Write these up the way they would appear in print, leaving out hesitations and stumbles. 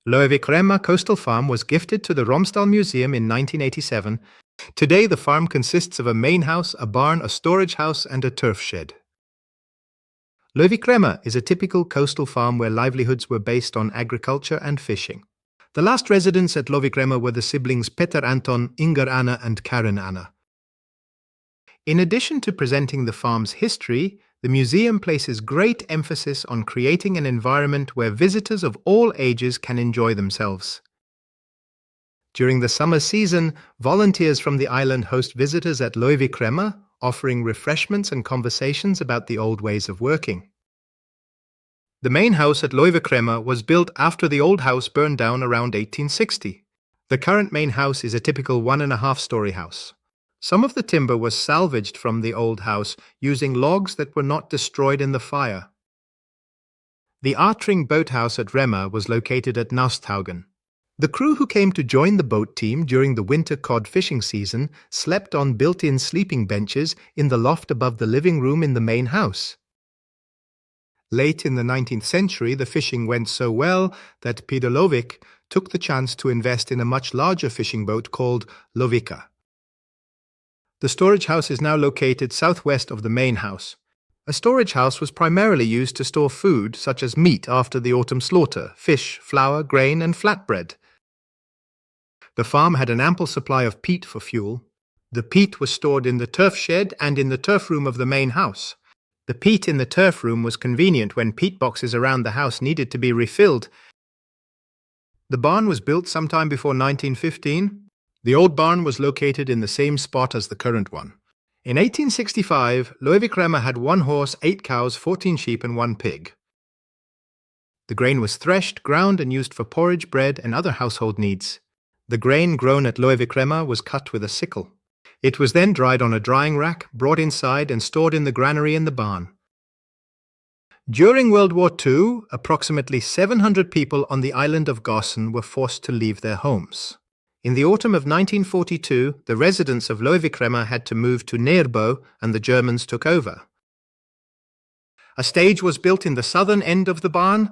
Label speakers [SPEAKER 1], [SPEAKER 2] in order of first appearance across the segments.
[SPEAKER 1] Løvikremma coastal farm was gifted to the Romsdal Museum in 1987. Today the farm consists of a main house, a barn, a storage house and a turf shed. Løvikremma is a typical coastal farm where livelihoods were based on agriculture and fishing. The last residents at Løvikremma were the siblings Peter Anton, Inger Anna and Karen Anna. In addition to presenting the farm's history, the museum places great emphasis on creating an environment where visitors of all ages can enjoy themselves. During the summer season, volunteers from the island host visitors at Løvikremma, offering refreshments and conversations about the old ways of working. The main house at Løvikremma was built after the old house burned down around 1860. The current main house is a typical 1.5-story house. Some of the timber was salvaged from the old house using logs that were not destroyed in the fire. The Artring boathouse at Remma was located at Nausthaugen. The crew who came to join the boat team during the winter cod fishing season slept on built-in sleeping benches in the loft above the living room in the main house. Late in the 19th century, the fishing went so well that Peter Løvik took the chance to invest in a much larger fishing boat called Løvikka. The storage house is now located southwest of the main house. A storage house was primarily used to store food such as meat after the autumn slaughter, fish, flour, grain and flatbread. The farm had an ample supply of peat for fuel. The peat was stored in the turf shed and in the turf room of the main house. The peat in the turf room was convenient when peat boxes around the house needed to be refilled. The barn was built sometime before 1915. The old barn was located in the same spot as the current one. In 1865, Løvikremma had 1 horse, 8 cows, 14 sheep and 1 pig. The grain was threshed, ground and used for porridge, bread and other household needs. The grain grown at Løvikremma was cut with a sickle. It was then dried on a drying rack, brought inside and stored in the granary in the barn. During World War II, approximately 700 people on the island of Gåsen were forced to leave their homes. In the autumn of 1942, the residents of Løvikremma had to move to Nerbo and the Germans took over. A stage was built in the southern end of the barn.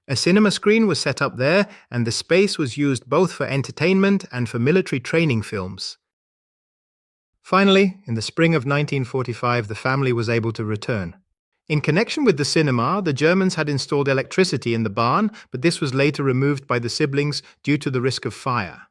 [SPEAKER 1] A cinema screen was set up there, and the space was used both for entertainment and for military training films. Finally, in the spring of 1945, the family was able to return. In connection with the cinema, the Germans had installed electricity in the barn, but this was later removed by the siblings due to the risk of fire.